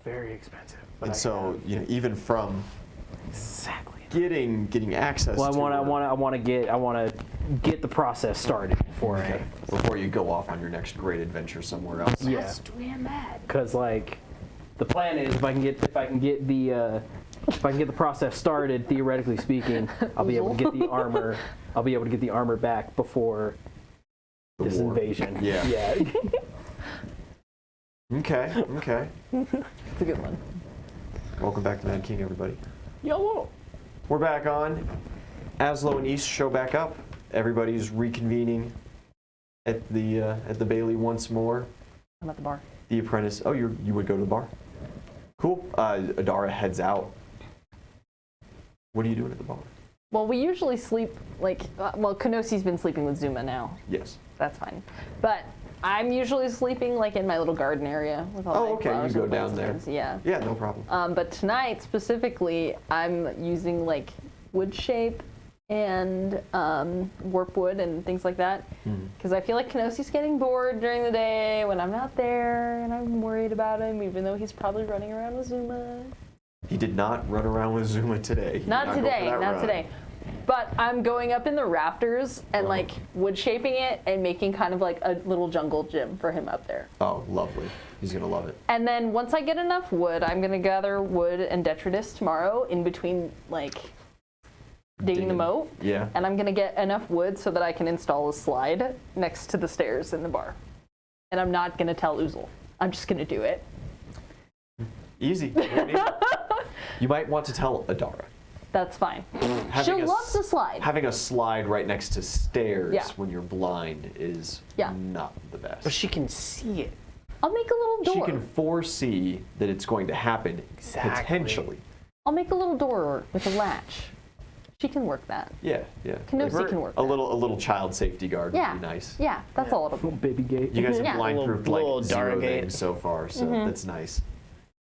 Very expensive. And so, you know, even from exactly getting access. Well, I want to get the process started before before you go off on your next great adventure somewhere else. Yeah. That's damn mad. Because like, the plan is if I can get the process started, theoretically speaking, I'll be able to get the armor. I'll be able to get the armor back before this invasion. Yeah. Yeah. Okay. It's a good one. Welcome back to Mad King, everybody. Yellow. We're back on. Aslow and East show back up. Everybody's reconvening at the Bailey once more. I'm at the bar. The apprentice. Oh, you would go to the bar. Cool. Adara heads out. What are you doing at the bar? Well, we usually sleep Kanosi's been sleeping with Zuma now. Yes. That's fine. But I'm usually sleeping like in my little garden area with all my flowers. You go and down there. plants. Yeah. Yeah, no problem. But tonight specifically, I'm using like wood shape and warp wood and things like that because I feel like Kanosi's getting bored during the day when I'm not there, and I'm worried about him, even though he's probably running around with Zuma. He did not run around with Zuma today. Not today. But I'm going up in the rafters and like wood shaping it and making kind of like a little jungle gym for him up there. Oh, lovely. He's gonna love it. And then once I get enough wood, I'm gonna gather wood and detritus tomorrow in between like digging the moat. Yeah. And I'm gonna get enough wood so that I can install a slide next to the stairs in the bar. And I'm not gonna tell Uzul. I'm just gonna do it. Easy. You might want to tell Adara. That's fine. She'll love the slide. Having a slide right next to stairs when you're blind is not the best. But she can see it. I'll make a little door. She can foresee that it's going to happen potentially. I'll make a little door with a latch. She can work that. Yeah. Kanosi can work a that. little child safety guard would be nice. Yeah, that's all it'll be. Little baby gate. You guys have blind-proofed little like 0 Dara gate. things so far, so that's nice.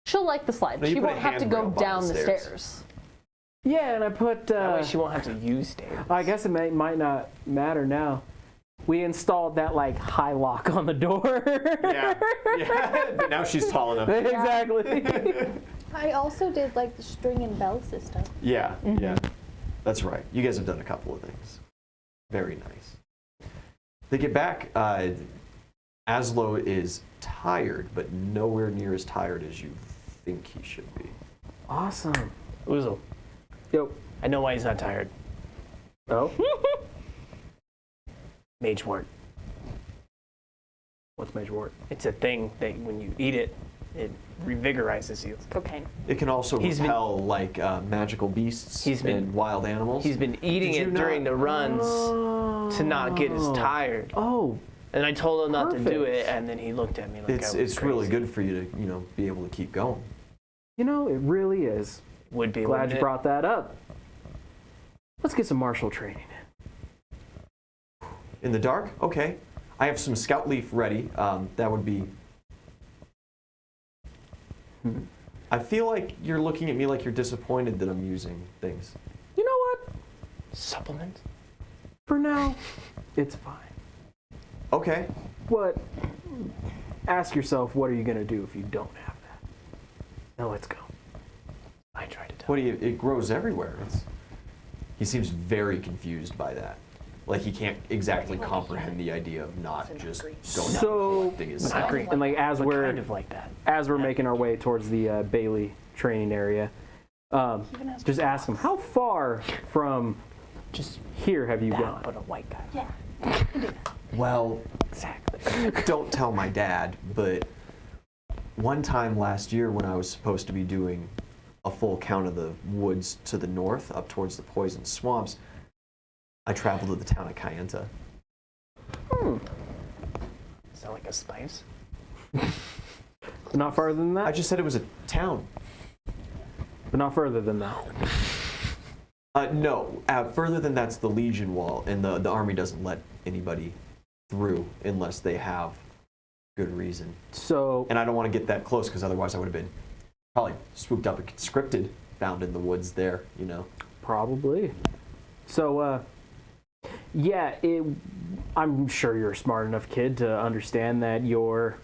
She'll like the slide. No, you She put a won't have to go handrail by down the the stairs. stairs. Yeah, and I put. That way she won't have to use stairs. I guess it might not matter now. We installed that like high lock on the door. Yeah. But now she's tall enough. Exactly. I also did like the string and bell system. Yeah. That's right. You guys have done a couple of things. Very nice. They get back. Aslow is tired, but nowhere near as tired as you think he should be. Awesome. Uzul, Yo. I know why he's not tired. Oh. Mage wort. What's Mage Wart? It's a thing that when you eat it, it revigorizes you. Cocaine. It can also He's been- repel like magical beasts He's been- and wild animals. He's been eating Did you it during not- the runs to not get as tired. Oh. And I told him not to do Perfect. it, and then he looked at me like I was it's really crazy. good for you to be able to keep going. You know, it really is. Would be. Glad wouldn't you it? brought that up. Let's get some martial training in. In the dark? Okay. I have some scout leaf ready. That would be. I feel like you're looking at me like you're disappointed that I'm using things. You know what? Supplement? For now, it's fine. Okay. What? Ask yourself, what are you going to do if you don't have that? Now let's go. I tried to tell What do you? It grows everywhere. He seems very confused by that. Like he can't exactly comprehend the idea of not just going out and collecting his stuff. And like as But we're kind of like that. as we're making our way towards the Bailey training area, just ask him, how far from Just here have you that, gone? but a white guy. Yeah. Well, Exactly. don't tell my dad, but one time last year when I was supposed to be doing a full count of the woods to the north, up towards the poison swamps, I traveled to the town of Kayenta. Is that like a spice? But not further than I that? just said it was a town. But not further than that. No, further than that's the Legion Wall, and the army doesn't let anybody through unless they have good reason. So, And I don't want to get that close because otherwise I would have been probably swooped up and conscripted, found in the woods there, probably. So, yeah, I'm sure you're a smart enough kid to understand that your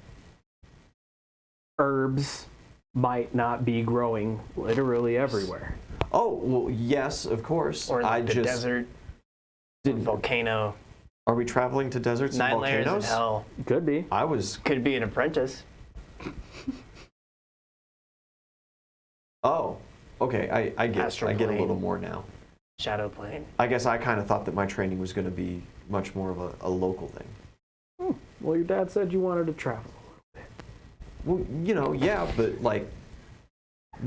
herbs might not be growing literally everywhere. Oh, well, yes, of course. Or I the just desert, volcano, Are we traveling to deserts and 9 layers volcanoes? of hell. Could be. I was. Could be an apprentice. Oh, okay. I get. Astral I get a plane. little more now. Shadow plane. I guess I kind of thought that my training was going to be much more of a local thing. Well, your dad said you wanted to travel. Well, yeah, but like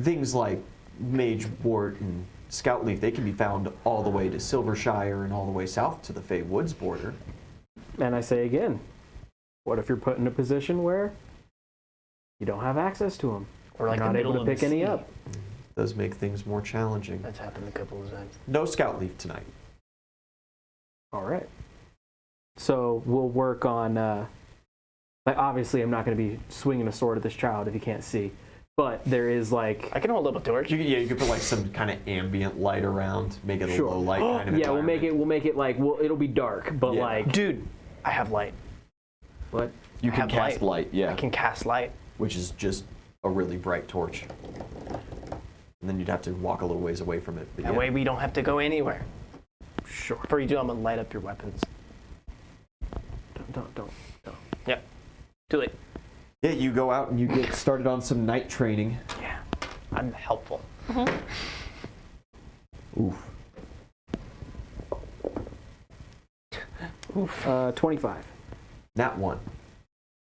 things like Mage Wart and Scoutleaf, they can be found all the way to Silvershire and all the way south to the Fey Woods border. And I say again, what if you're put in a position where you don't have access to them? Or like You're not the able middle to of pick the any sea. up. Does make things more challenging. That's happened a couple of times. No Scoutleaf tonight. All right. So we'll work on. Like obviously, I'm not going to be swinging a sword at this child if you can't see, but there is like. I can hold up a torch. You could put like some kind of ambient light around, make it a Sure. low light kind of Yeah, we'll make environment. it like it'll be dark, but Yeah. like Dude, I have light. what? You I can have cast light, yeah, I can cast light. which is just a really bright torch. And then you'd have to walk a little ways away from it. But That yeah. way we don't have to go anywhere. Sure. Before you do, I'm gonna light up your weapons. Don't. Yep. Do it. Yeah, you go out and you get started on some night training. Yeah. I'm helpful. Oof. 25. That one.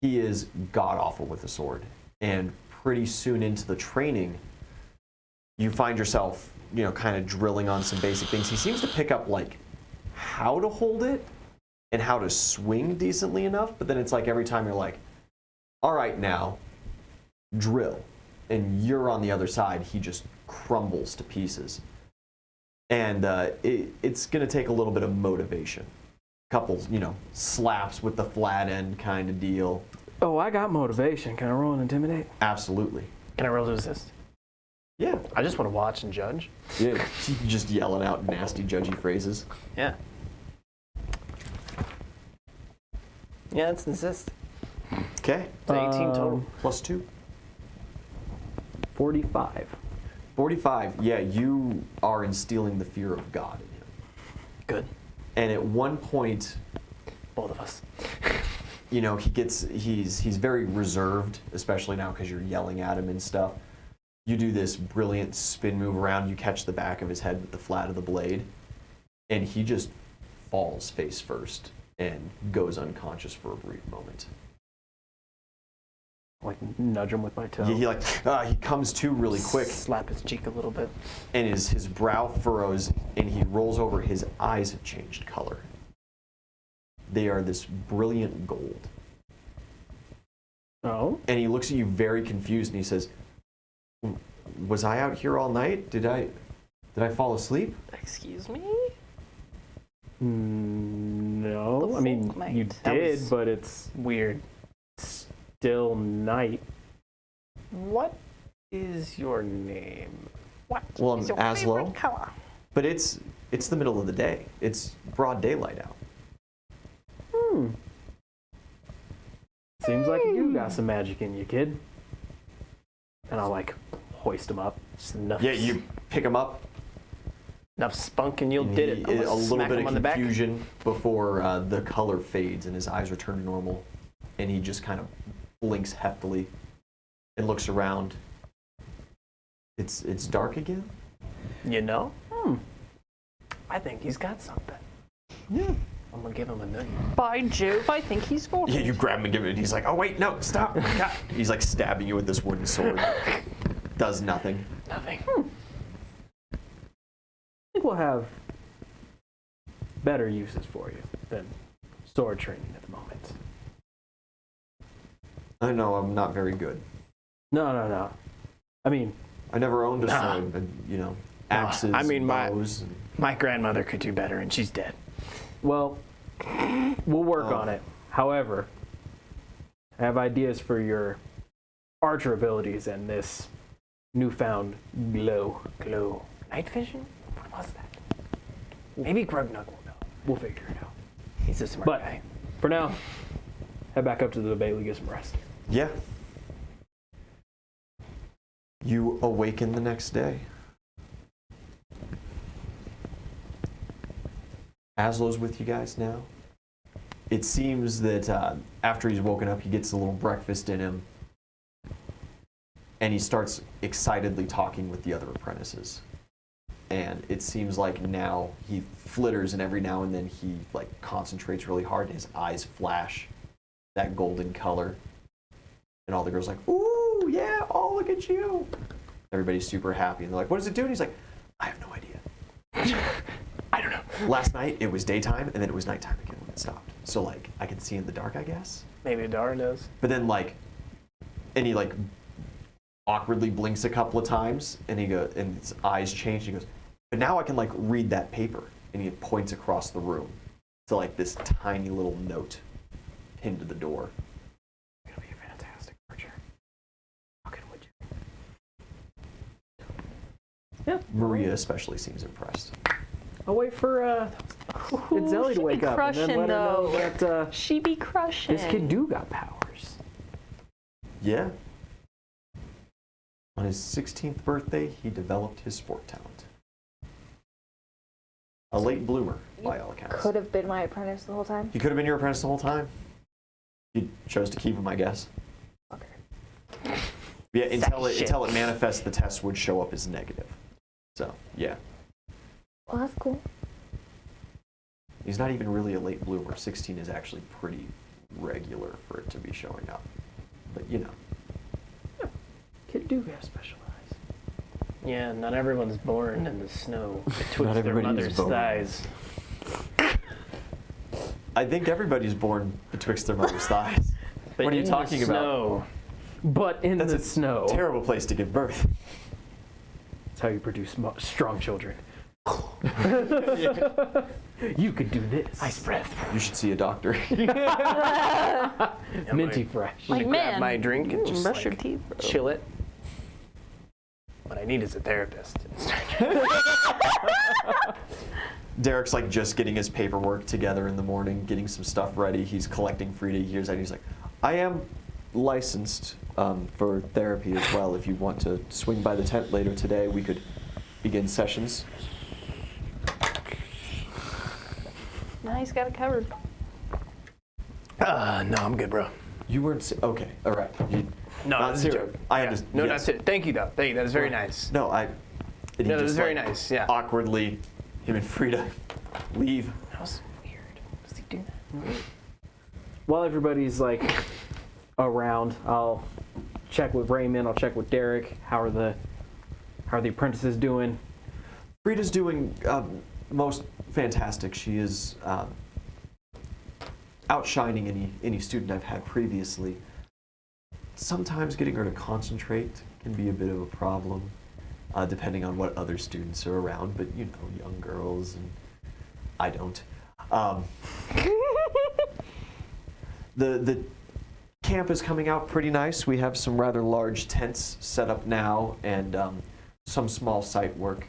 He is god awful with a sword. And pretty soon into the training, you find yourself, kind of drilling on some basic things. He seems to pick up like how to hold it and how to swing decently enough, but then it's like every time you're like, all right, now drill. And you're on the other side, he just crumbles to pieces. And it's going to take a little bit of motivation. Couple, slaps with the flat end kind of deal. Oh, I got motivation. Can I roll and intimidate? Absolutely. Can I roll to assist? Yeah. I just want to watch and judge. Yeah, just yelling out nasty, judgy phrases. Yeah. Yeah, it's an assist. Okay. It's 18 total. Plus 2. 45. 45. Yeah, you are instilling the fear of God in him. Good. And at one point, Both of us. he's very reserved, especially now because you're yelling at him and stuff. You do this brilliant spin move around, you catch the back of his head with the flat of the blade, and he just falls face first and goes unconscious for a brief moment. Like nudge him with my toe. He comes to really quick, Slap his cheek a little bit. and his brow furrows, and he rolls over. His eyes have changed color. They are this brilliant gold. Oh? And he looks at you very confused, and he says, "Was I out here all night? Did I fall asleep?" Excuse me? No. The I mean, folk you might. That did, was- but it's Weird. still night. What is your name? What? Well, I'm is your Aslow. favorite color? But it's the middle of the day. It's broad daylight out. Seems like you got some magic in you, kid. And I'll like hoist him up. Just enough, Yeah, you pick him up. enough spunk and you'll and did it. I'm a gonna little smack bit him of on the back. confusion before the color fades and his eyes return to normal, and he just kind of blinks heftily and looks around. It's dark again. You know? I think he's got something. Yeah. I'm gonna give him a nugget. By Jove, I think he's got Yeah, it. you grab him and give it, and he's like, "Oh wait, no, stop!" God. He's like stabbing you with this wooden sword. Does nothing. Nothing. I think we'll have better uses for you than sword training at the moment. I know I'm not very good. No. I mean, I never owned a Nah. sword, and axes, I mean, bows. And My grandmother could do better and she's dead. well, we'll work Oh. on it. However, I have ideas for your archer abilities and this newfound glow. Glow. Night vision? What was that? Maybe Grugnug will know. We'll figure it out. He's a smart But guy. for now, head back up to the Bailey, get some rest. yeah, You awaken the next day. Aslow's with you guys now. It seems that after he's woken up, he gets a little breakfast in him, and he starts excitedly talking with the other apprentices. And it seems like now he flitters, and every now and then he like concentrates really hard, and his eyes flash that golden color. And all the girls are like, ooh, yeah, oh, look at you. Everybody's super happy, and they're like, what does it do? And he's like, I have no idea. I don't know. Last night it was daytime, and then it was nighttime again when it stopped. So like I can see in the dark, I guess. Maybe Dara does. But then like, and he like awkwardly blinks a couple of times, and and his eyes change. And he goes, but now I can like read that paper, and he points across the room to like this tiny little note pinned to the door. You're gonna be a fantastic archer. How good would you? Yeah. Maria especially seems impressed. I'll wait for Zelly to she wake be up and then crushing, let her know though. that She be crushing. this kid do got powers. Yeah. On his 16th birthday, he developed his sport talent. A late bloomer, by all accounts. Could have been my apprentice the whole time. He could have been your apprentice the whole time. You chose to keep him, I guess. Okay. Yeah, until shit. it manifests, the test would show up as negative. So, yeah. Well, that's cool. He's not even really a late bloomer. 16 is actually pretty regular for it to be showing up. But, you know. Kid do have special eyes. Yeah, not everyone's born in the snow betwixt Not their everybody mother's is born. thighs. I think everybody's born betwixt their mother's thighs. But What are you in talking the about? snow, But in That's the a snow, terrible place to give birth. that's how you produce strong children. You could do this. ice breath. You should see a doctor. Minty fresh. I'm gonna Like, grab man, my drink and just brush like, your teeth. chill it. What I need is a therapist. Derek's like just getting his paperwork together in the morning, getting some stuff ready. He's collecting Frida. He hears that. He's like, I am licensed for therapy as well. If you want to swing by the tent later today, we could begin sessions. No, he's got it covered. No, I'm good, bro. You weren't okay. All right. You, No, not that's a serious. joke. I Yeah. understand. No, yes. that's it. Thank you, though. Thank you. That was very nice. No, and he No, that was just, very like, nice. Yeah. Awkwardly, him and Frida leave. That was weird. Does he do that? While everybody's like around, I'll check with Raymond. I'll check with Derek. How are the apprentices doing? Frida's doing most fantastic. She is outshining any student I've had previously. Sometimes getting her to concentrate can be a bit of a problem, depending on what other students are around. But you know, young girls, and I don't. The camp is coming out pretty nice. We have some rather large tents set up now, and some small site work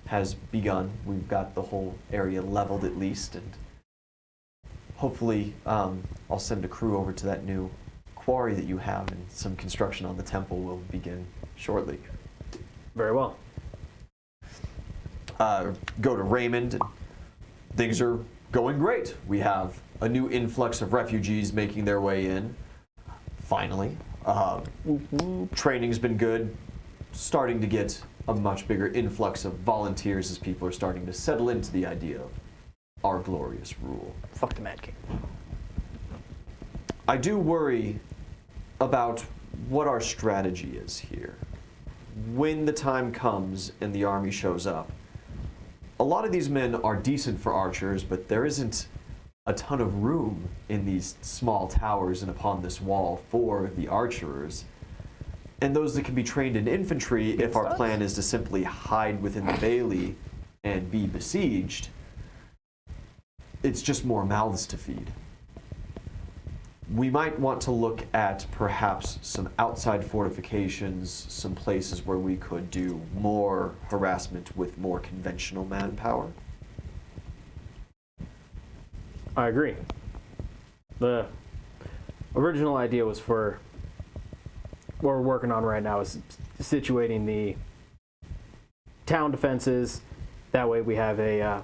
has begun. We've got the whole area leveled at least, and hopefully I'll send a crew over to that new quarry that you have, and some construction on the temple will begin shortly. Very well. Go to Raymond. And things are going great. We have a new influx of refugees making their way in. Finally. Training's been good. Starting to get a much bigger influx of volunteers as people are starting to settle into the idea of our glorious rule. Fuck the Mad King. I do worry about what our strategy is here. When the time comes and the army shows up, a lot of these men are decent for archers, but there isn't a ton of room in these small towers and upon this wall for the archers. And those that can be trained in infantry, if our plan is to simply hide within the bailey and be besieged, it's just more mouths to feed. We might want to look at perhaps some outside fortifications, some places where we could do more harassment with more conventional manpower. I agree. The original idea was for what we're working on right now is situating the town defenses. That way we have a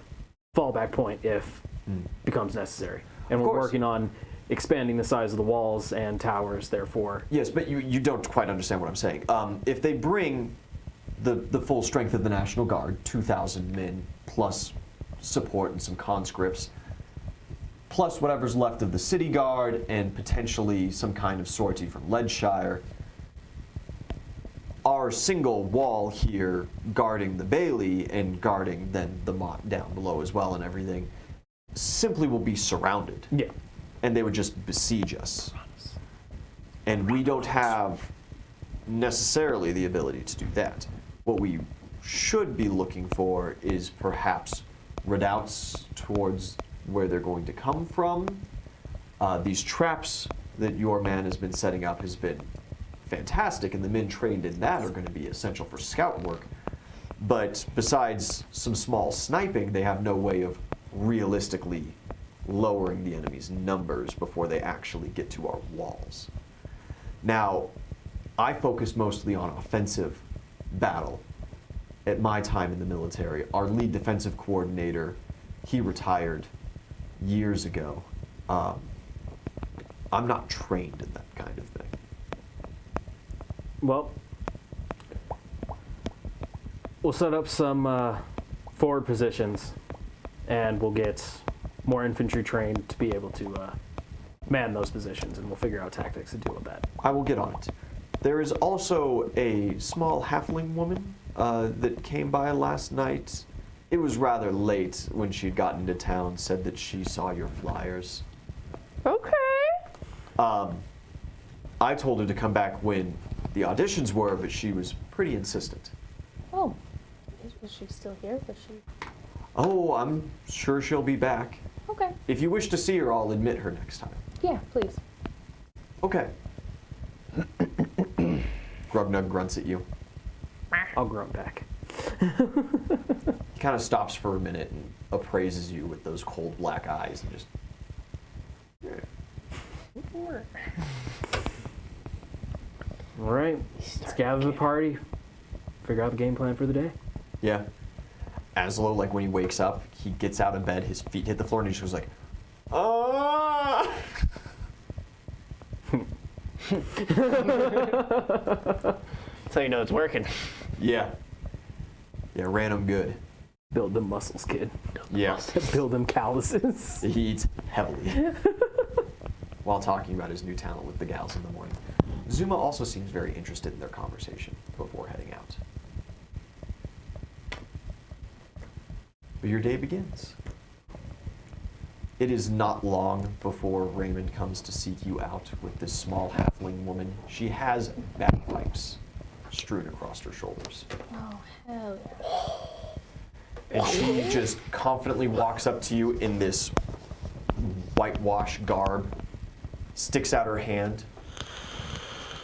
fallback point if becomes necessary. And Of we're course. working on expanding the size of the walls and towers, therefore. Yes, but you don't quite understand what I'm saying. If they bring the full strength of the National Guard, 2,000 men, plus support and some conscripts, plus whatever's left of the city guard, and potentially some kind of sortie from Leadshire, our single wall here guarding the Bailey and guarding then the motte down below as well and everything simply will be surrounded. Yeah. And they would just besiege us. And we don't have necessarily the ability to do that. What we should be looking for is perhaps redoubts towards where they're going to come from. These traps that your man has been setting up has been fantastic, and the men trained in that are going to be essential for scout work. But besides some small sniping, they have no way of realistically lowering the enemy's numbers before they actually get to our walls. Now, I focus mostly on offensive battle at my time in the military. Our lead defensive coordinator, he retired years ago. I'm not trained in that kind of thing. Well, we'll set up some forward positions, and we'll get more infantry trained to be able to man those positions, and we'll figure out tactics to deal with that. I will get on it. There is also a small halfling woman that came by last night. It was rather late when she'd gotten into town, said that she saw your flyers. Okay. I told her to come back when the auditions were, but she was pretty insistent. Oh, is she still here? Was she? Oh, I'm sure she'll be back. Okay. If you wish to see her, I'll admit her next time. Yeah, please. Okay. Grugnug grunts at you. I'll grunt back. He kind of stops for a minute and appraises you with those cold black eyes and just... All right, let's gather the party, figure out the game plan for the day. Yeah. Aslow, like when he wakes up, he gets out of bed, his feet hit the floor, and he just goes like, "Ah!" That's how you know it's working. Yeah. Yeah, ran him good. Build them muscles, kid. Yeah. Build them calluses. He eats heavily. While talking about his new talent with the gals in the morning. Zuma also seems very interested in their conversation before heading out. But your day begins. It is not long before Raymond comes to seek you out with this small halfling woman. She has bagpipes strewn across her shoulders. Oh, hell yeah. And she just confidently walks up to you in this whitewash garb, sticks out her hand.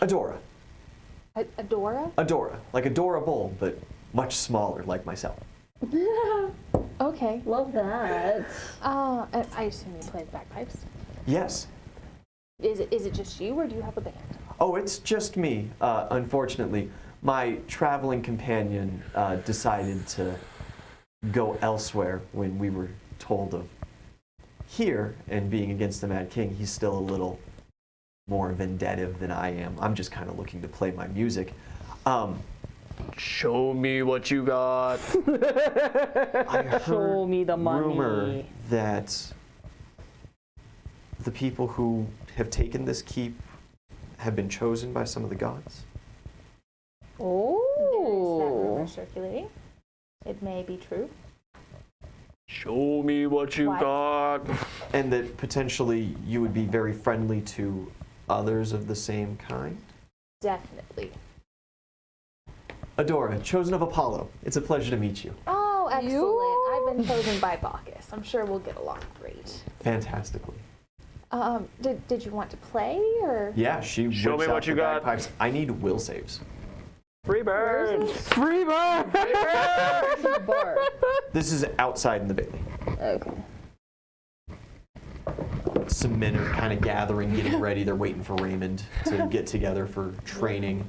Adora. Adora? Adora. Like adorable, but much smaller, like myself. Okay. Love that. I assume you play the bagpipes. Yes. Is it just you, or do you have a band? Oh, it's just me. Unfortunately, my traveling companion decided to go elsewhere when we were told of here, and being against the Mad King, he's still a little more vendettive than I am. I'm just kind of looking to play my music. Show me what you got. I heard Show me the money. rumor that the people who have taken this keep have been chosen by some of the gods. There's that rumor Oh. circulating. It may be true. Show me what you What? got. And that potentially you would be very friendly to others of the same kind. Definitely. Adora, chosen of Apollo. It's a pleasure to meet you. Oh, excellent. You? I've been chosen by Bacchus. I'm sure we'll get along great. Fantastically. Did you want to play, or? Yeah, she Show whips me out what you the got. bagpipes. I need will saves. Free bird. Free bird! This is outside in the Bailey. Okay. some men are kind of gathering, getting ready. They're waiting for Raymond to get together for training.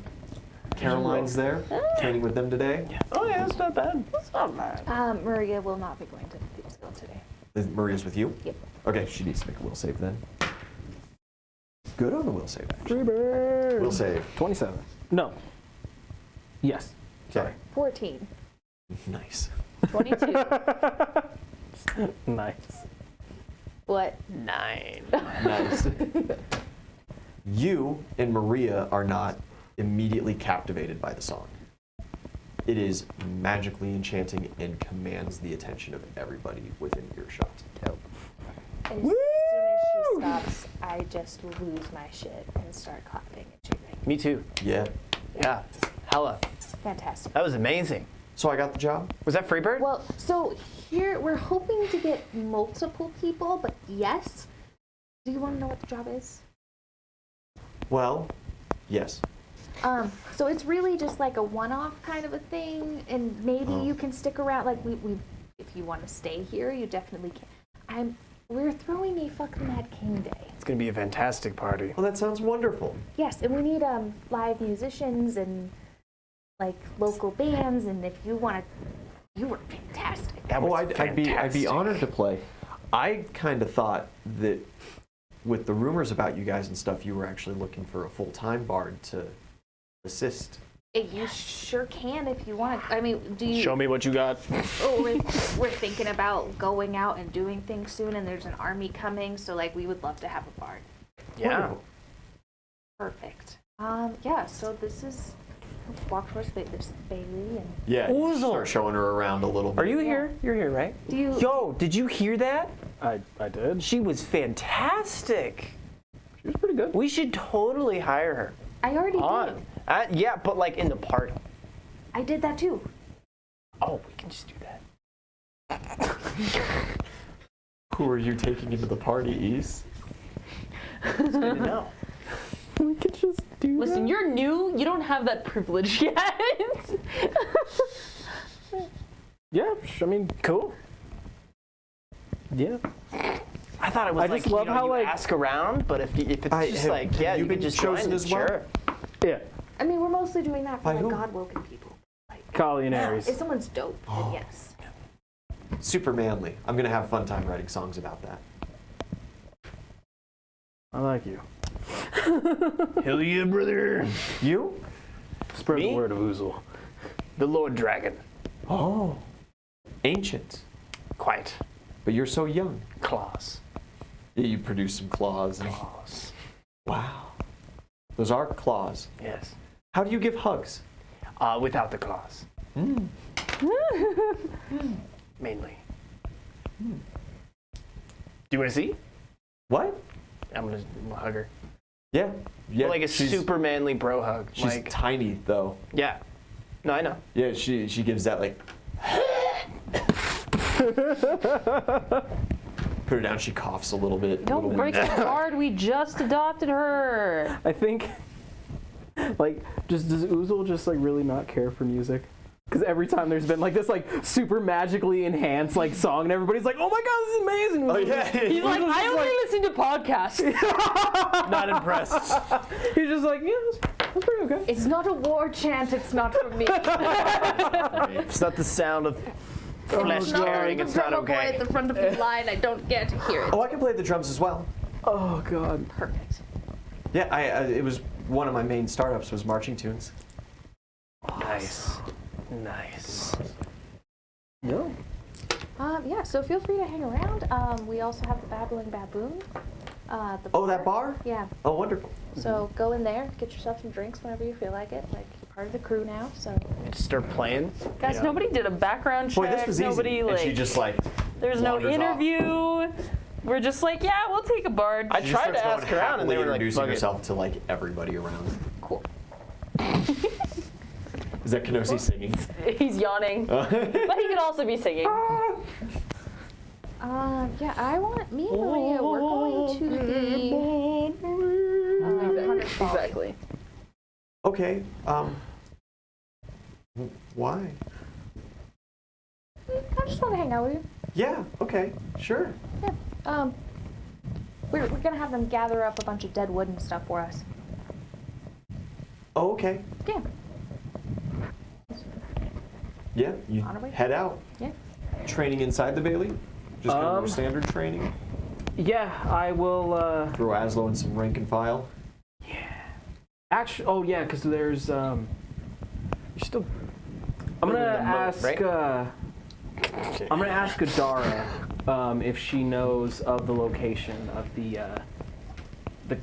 Caroline's there, training with them today. Oh yeah, that's not bad. It's not bad. Maria will not be going to the school today. Is Maria's with you? Yep. Okay, she needs to make a will save then. Good on the will save, actually. Freebird. Will save. 27. No. Yes. Okay. 14. Nice. 22. Nice. What? 9. Nice. You and Maria are not immediately captivated by the song. It is magically enchanting and commands the attention of everybody within earshot. As soon as she stops, I just lose my shit and start clapping and cheering. Me too. Yeah. Yeah. Hella. Fantastic. That was amazing. So I got the job? Was that Freebird? Well, so here we're hoping to get multiple people, but yes. Do you want to know what the job is? Well, yes. So it's really just like a one-off kind of a thing, and maybe you can stick around. Like we if you want to stay here, you definitely can. We're throwing a Fuck the Mad King Day. It's gonna be a fantastic party. Well, that sounds wonderful. Yes, and we need live musicians and like local bands, and if you want to, you were fantastic. That was I'd be fantastic. honored to play. I kind of thought that with the rumors about you guys and stuff, you were actually looking for a full-time bard to assist. You sure can if you want to. I mean, do you? Show me what you got. Oh, we're thinking about going out and doing things soon, and there's an army coming, so like we would love to have a bard. Yeah. Wonderful. Perfect. Yeah. So this is walk towards this Bailey, and Yeah, Uzul. start showing her around a little bit. Are you here? You're here, right? do you? Yo, did you hear that? I did. She was fantastic. She was pretty good. We should totally hire her. I already On. did. Yeah, but like in the party. I did that too. Oh, we can just do that. Who are you taking into the party, East? It's good to know. We could just do Listen, that. you're new. You don't have that privilege yet. Yeah, I mean, Cool. yeah. I thought it was I like just love you know, how, you like- ask around, but if it's just like yeah, have you you could been just chosen join, as well? Sure. Yeah. I mean, we're mostly doing that By for who? like God-woken people. Like, Colleen Aries. if someone's dope, then yes. Super manly. I'm going to have a fun time writing songs about that. I like you. Hell yeah, brother. You? Spread Me? the word of Uzul. The Lord Dragon. Oh. Ancient. Quite. But you're so young. Claws. Yeah, you produce some claws. Claws. Wow. Those are claws. Yes. How do you give hugs? Without the claws. Mm. Mainly. Do you want to see? What? I'm gonna hug her. Yeah. Yeah. But like a she's, super manly bro hug. She's Like, tiny though. yeah. No, I know. Yeah, she gives that like. Put her down. She coughs a little bit. Don't little break the guard. We just adopted her. I think, like, does Uzul just like really not care for music? Because every time there's been like this like super magically enhanced like song, and everybody's like, "Oh my god, this is amazing!" Oh Uzul's yeah. He's like, Uzul's I just only like- listen to podcasts. Not impressed. He's just like, "Yeah, that's pretty okay." It's not a war chant. It's not for me. It's not the sound of flesh tearing. It's not drummer boy okay. at the front of the line. I don't get to hear it. Oh, I can play the drums as well. Oh god. Perfect. Yeah, it was one of my main startups was marching tunes. Nice. Nice. No. Yeah, so feel free to hang around. We also have the Babbling Baboon. Oh, that bar? Yeah. Oh, wonderful. So go in there, get yourself some drinks whenever you feel like it. Like, you're part of the crew now, so. Just start playing. Guys, Yeah. nobody did a background check. Boy, this was Nobody easy. like. And she just like. There's no wanders off. interview. We're just like, yeah, we'll take a bard. I She just tried to starts ask going around and they happily were like, introducing fuck it. herself to like everybody around. Cool. Is that Kenosi singing? He's yawning, but he could also be singing. Yeah, I want me and Maria. We're going to the. Hunter's Folly. Exactly. Okay. Why? I just want to hang out with you. Yeah. Okay. Sure. Yeah. We're gonna have them gather up a bunch of dead wood and stuff for us. Oh, okay. Yeah. Yeah, you On our way. head out. Yeah. Training inside the Bailey? Just kind of more standard training? Yeah, I will. Throw Aslow in some rank and file? Actually, oh yeah, because there's you're still. I'm gonna ask. right? I'm gonna ask Adara if she knows of the location of the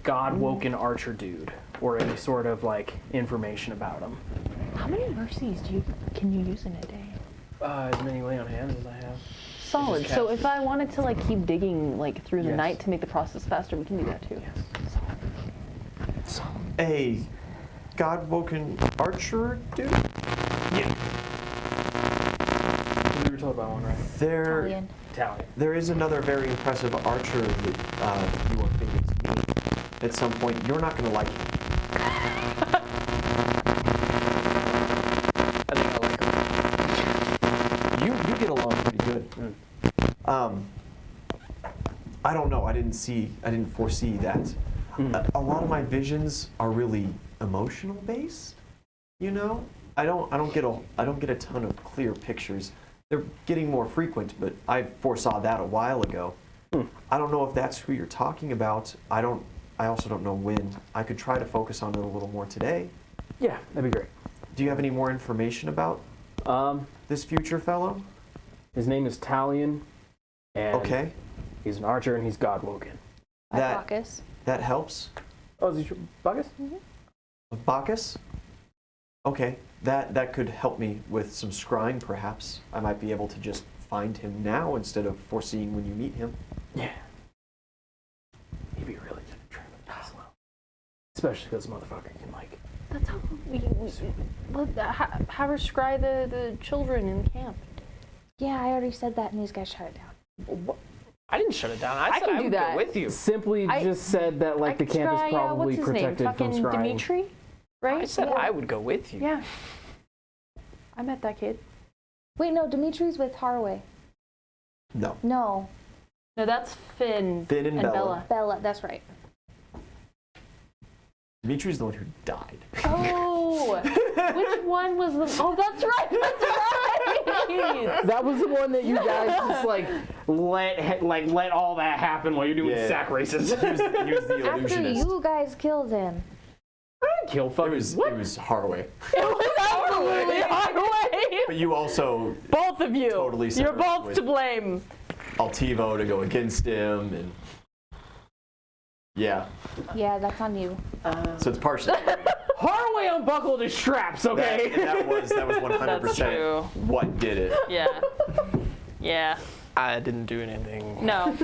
God-woken archer dude, or any sort of like information about him. How many mercies can you use in a day? As many lay on hands as I have. Solid. Just So cast if I wanted to like keep digging like through the Yes. night to make the process faster, we can do that too. Yes. A God-woken archer dude? Yeah. We were told about one, right? Italian. Italian. There is another very impressive archer that you are thinking to meet at some point. You're not going to like him. I think I like him. You get along pretty good. I don't know. I didn't foresee that. A lot of my visions are really emotional based. You know, I don't get a ton of clear pictures. They're getting more frequent, but I foresaw that a while ago. I don't know if that's who you're talking about. I also don't know when. I could try to focus on it a little more today. Yeah, that'd be great. Do you have any more information about this future fellow? His name is Talion, and Okay, he's an archer and he's God-woken. That- Bacchus. that helps. Oh, is he Bacchus? Bacchus? Okay, that could help me with some scrying, perhaps. I might be able to just find him now instead of foreseeing when you meet him. Yeah. He'd be really good at training with Aslow. Especially because motherfucker can, like... That's how we have her scry the children in camp. Yeah, I already said that, and these guys shut it down. I didn't shut it down. I said can I do would that. go with you. Simply just said that, like, the camp is probably what's his name? protected from Fucking scrying. Dimitri, right? I said yeah. I would go with you. Yeah. I met that kid. Wait, no, Dimitri's with Harway. No. No, No, that's Finn. Finn and Bella. Bella, that's right. Dimitri's the one who died. Oh, which one was the? Oh, that's right. That's right. That was the one that you guys just, like, let all that happen while you're doing Yeah. sack races. He was the After illusionist. you guys killed him. Kill It fucking... was Harway. It was absolutely Harway. But you also Both of you. Totally You're separate both with- to blame. Altivo to go against him, and yeah, Yeah, that's on you. so it's partially. Harway unbuckled his straps, okay? That was 100% That's true. what did it. Yeah. Yeah. I didn't do anything. No,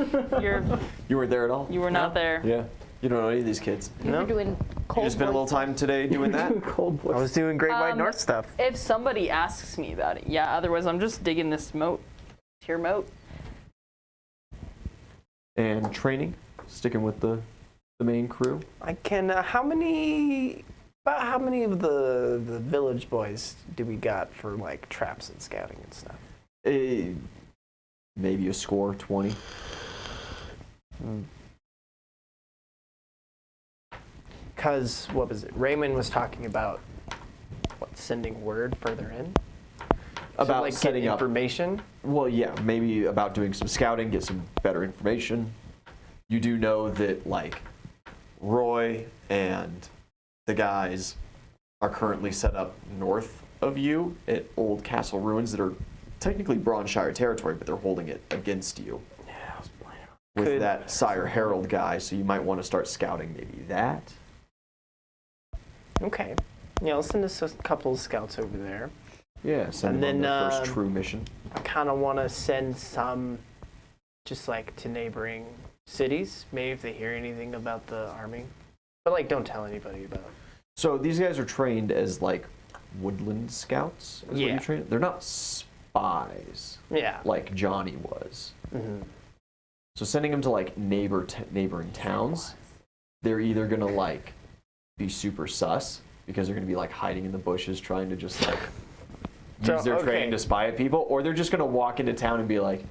You weren't there at all? you were not there. Yeah. You don't know any of these kids. You were doing You cold just spent a little time today doing that? Cold I was doing Great White North stuff. If somebody asks me about it, yeah. Otherwise, I'm just digging this moat. Tier moat. And training? Sticking with the main crew? I can. How many of the village boys do we got for like traps and scouting and stuff? Maybe a score, 20. Because what was it? Raymond was talking about sending word further in. About to, like, setting get up. information. Well, yeah, maybe about doing some scouting, get some better information. You do know that, like, Roy and the guys are currently set up north of you at old castle ruins that are technically Braunshire territory, but they're holding it against you. Yeah, I was playing. With Could- that Sire Harold guy, so you might want to start scouting maybe that. Okay. Yeah, I'll send us a couple of scouts over there. Yeah, send And them on then, their first true mission. I kind of want to send some, just like to neighboring cities. Maybe if they hear anything about the army, but like don't tell anybody about it. So these guys are trained as like woodland scouts. Is what Yeah. you train. They're not spies Yeah. like Johnny was. Mm-hmm. So sending them to like neighboring towns, they're either gonna like be super sus because they're gonna be like hiding in the bushes trying to just like So, use their okay. training to spy at people, or they're just gonna walk into town and be like,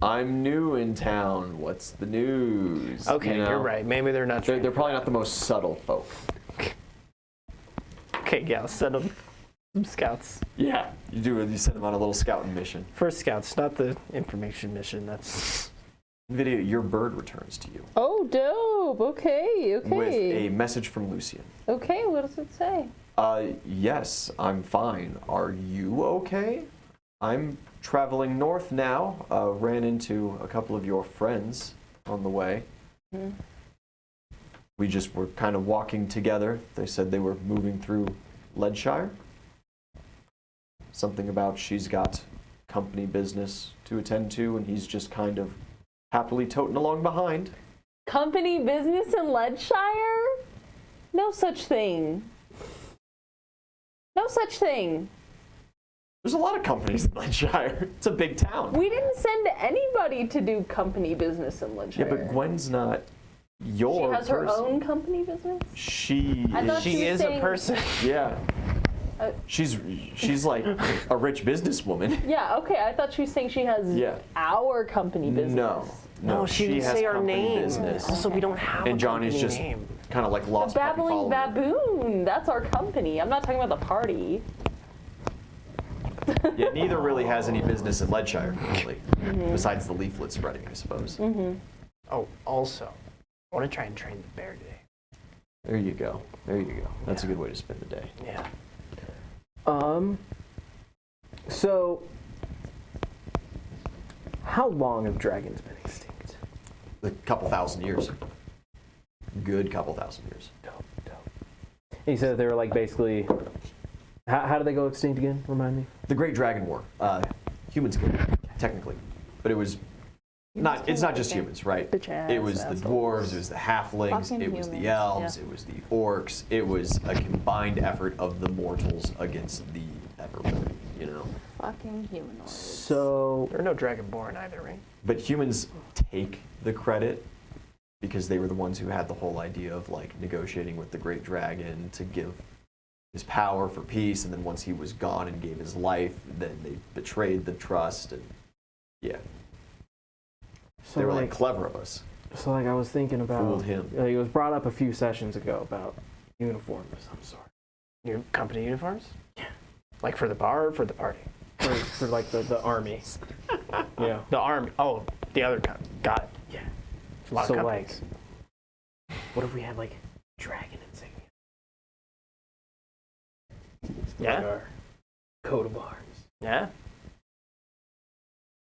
I'm new in town. What's the news? Okay, You know? you're right. Maybe they're not. They're probably not the most subtle folk. Okay, yeah, I'll send them some scouts. Yeah, you send them on a little scouting mission. First scouts, not the information mission. That's. Video, your bird returns to you Oh, dope. Okay. with a message from Lucian. Okay, what does it say? Yes, I'm fine. Are you okay? I'm traveling north now. Ran into a couple of your friends on the way. Hmm. We just were kind of walking together. They said they were moving through Leadshire. Something about she's got company business to attend to, and he's just kind of happily toting along behind. Company business in Leadshire? No such thing. No such thing. There's a lot of companies in Leadshire. It's a big town. We didn't send anybody to do company business in Leadshire. Yeah, but Gwen's not your She has her person. own company business? She I thought She was is saying- a person. yeah. Uh, She's like a rich businesswoman. Yeah, okay. I thought she was saying she has Yeah. our company business. No, she didn't has say our company name. business. Also, we don't have And a Johnny's company just name. kind of like The lost puppy Babbling follower. Baboon. That's our company. I'm not talking about the party. Yeah, neither really has any business in Leadshire, really, Mm-hmm. besides the leaflet spreading, I suppose. Oh, also, I want to try and train the bear today. There you go. There you go. That's a good way to spend the day. Yeah. So, how long have dragons been extinct? A couple thousand years. Good couple thousand years. Dope. And you said they were like basically. How did they go extinct again? Remind me. The Great Dragon War. Humans killed it, technically, but it was not. It's not just humans, right? Bitch ass It was the assholes. dwarves. It was the halflings. Fucking It was humans, the elves. yeah. It was the orcs. It was a combined effort of the mortals against the everborn. You know. Fucking humanoids. So, There are no dragonborn either, right? But humans take the credit because they were the ones who had the whole idea of like negotiating with the great dragon to give his power for peace, and then once he was gone and gave his life, then they betrayed the trust, and yeah, so they were like, like clever of us. so like I was thinking about. Fooled him. It was brought up a few sessions ago about uniforms of some sort Your company uniforms? Yeah. Like for the bar or for the party? for like the army. Yeah. The army. Oh, the other company. Got it. Yeah. It's a lot So of like, companies. what if we had like dragon insignia? Yeah. Like our coat of arms. Yeah.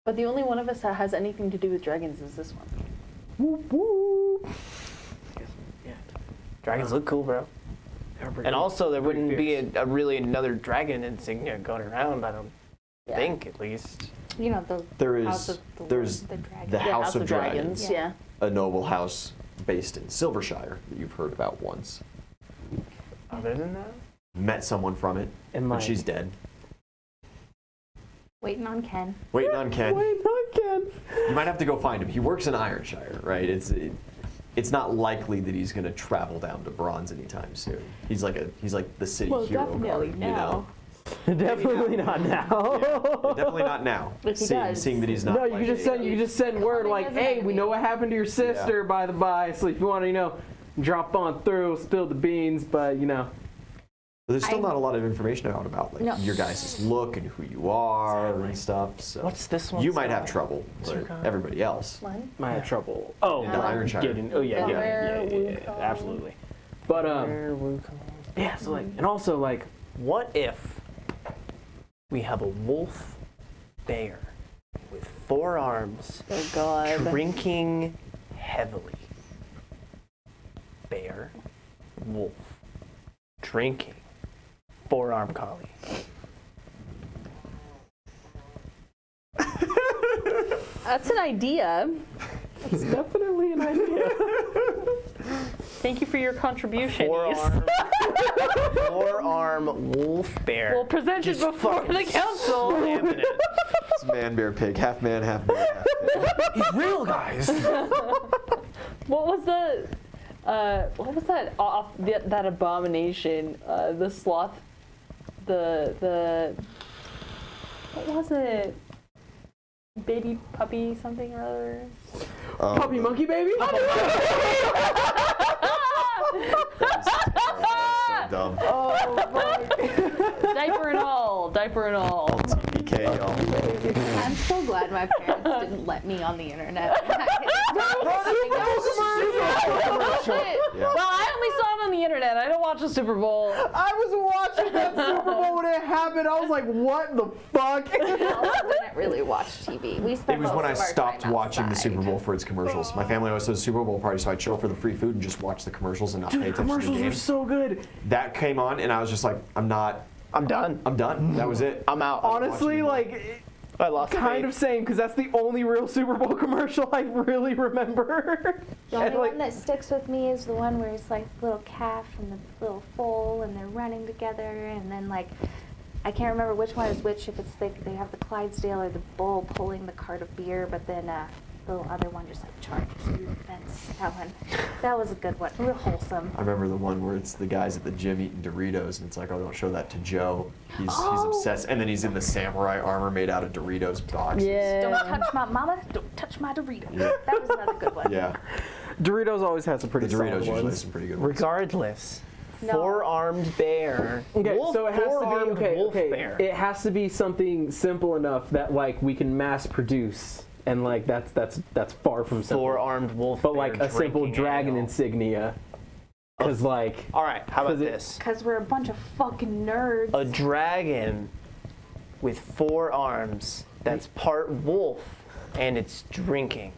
But the only one of us that has anything to do with dragons is this one. Whoop whoop. Yeah. Dragons look cool, bro. And also, there Pretty wouldn't be fierce. a really another dragon insignia going around, I don't Yeah. think, at least. You know, the There House is of the there's the dragon. the Yeah, House of Dragons, Yeah. a noble house based in Silvershire that you've heard about once. Other than that? Met someone from it, And but like, she's dead. Waiting on Ken. Waiting on Ken. Wait, not Ken. You might have to go find him. He works in Ironshire, right? It's not likely that he's going to travel down to Bronze anytime soon. He's like the city Well, hero definitely guard, now. you know. Definitely not now. Yeah, definitely not now. But he does. Seeing that he's not. No, you like can just a- send word Coming like, as an hey, we enemy. know what happened to your sister, by the by. So if you want to, drop on through, spill the beans, but But there's still I- not a lot of information out about like No. your guys' look and who you are and stuff. So What's this one? you might have trouble, but your guy? everybody else. Mine? might have trouble. Oh, In Ironshire. yeah, absolutely. But yeah. So like, and also like, What if we have a wolf bear with 4 arms Oh, God. drinking heavily? Bear, wolf, drinking, 4-arm collie. That's an idea. it's definitely an idea. Thank you for your contribution. Four-arm, 4-arm wolf bear. We'll present it before the council. Slamming it. It's man, bear, pig, half man, half bear, half pig. He's real, guys. What was that that abomination? The sloth. The what was it? baby puppy something or other. Puppy monkey baby? That's so dumb. Diaper and all. Diaper and all. TPK, y'all. I'm so glad my parents didn't let me on the internet. Yeah. Well, I only saw it on the internet. I don't watch the Super Bowl. I was watching that Super Bowl when it happened. I was like, what the fuck? We didn't really watch TV. We spent It was when I most of our stopped time watching the outside. Super Bowl for its commercials. My family always does a Super Bowl party, so I'd show up for the free food and just watch the commercials and not pay Dude, attention to the commercials are game. so good. That came on, and I was just like, I'm done. I'm done. That was it. I'm out. Honestly, watching like, I lost kind of same, because that's the only real Super Bowl commercial I really remember. The only And, like, one that sticks with me is the one where it's like the little calf and the little foal and they're running together, and then like I can't remember which one is which, if it's like they have the Clydesdale or the bull pulling the cart of beer, but then the other one just like charges through the fence. That was a good one, real wholesome. I remember the one where it's the guys at the gym eating Doritos, and it's like, oh, don't show that to Joe. He's obsessed, and then he's in the samurai armor made out of Doritos boxes. Don't touch my mama, don't touch my Doritos. Yeah. That was another good one. Yeah, Doritos always has some the pretty Doritos solid usually have ones. some pretty good ones. Regardless, No. four-armed bear. Okay, Wolf, so it has to four-armed be wolf bear. It has to be something simple enough that like we can mass produce, and like that's far from simple. Four-armed wolf But bear like a simple drinking dragon ale. insignia, because like All right, how about 'cause it- this? Because we're a bunch of fucking nerds. A dragon with 4 arms that's part wolf, and it's drinking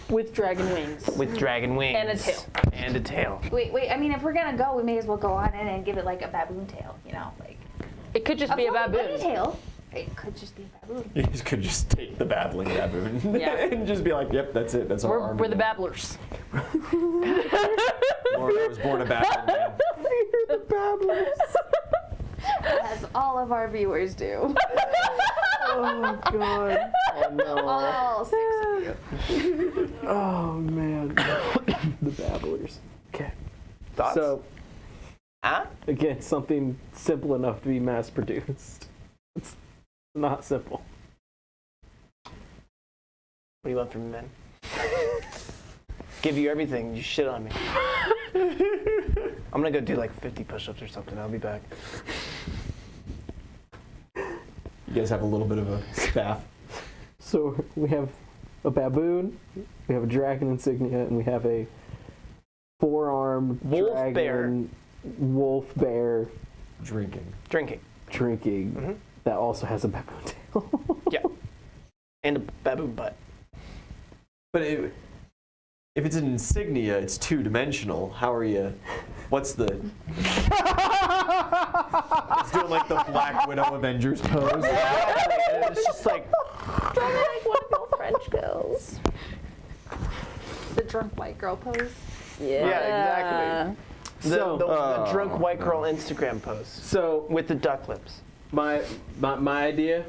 With dragon wings. with dragon wings. And a tail. And a tail. Wait, I mean, if we're gonna go, we may as well go on in and give it like a baboon tail, you know? Like, It could just be a floating bunny baboon. tail. It could just be a baboon. You just could just take the babbling baboon Yeah. and just be like, yep, that's it. That's our army. We're the now. babblers. Lord, I was born a babbling man. you're the babblers. As all of our viewers do. Oh god. Oh no. All 6 of you. Oh man. The babblers. Okay. Thoughts? So Huh? again, something simple enough to be mass produced. It's not simple. What do you want from me, man? Give you everything. You shit on me. I'm gonna go do like 50 push-ups or something. I'll be back. You guys have a little bit of a staff. So we have a baboon, we have a dragon insignia, and we have a 4-armed Wolf dragon wolf bear Drinking. Drinking. drinking Mhm. that also has a baboon tail. Yeah. And a baboon butt. But if it's an insignia, it's 2-dimensional. How are you? What's the? It's doing like the Black Widow Avengers pose. It's just like, Probably like one of those French girls. The drunk white girl pose. yeah, exactly. The, So- the drunk white girl Instagram post So with the duck lips, my idea,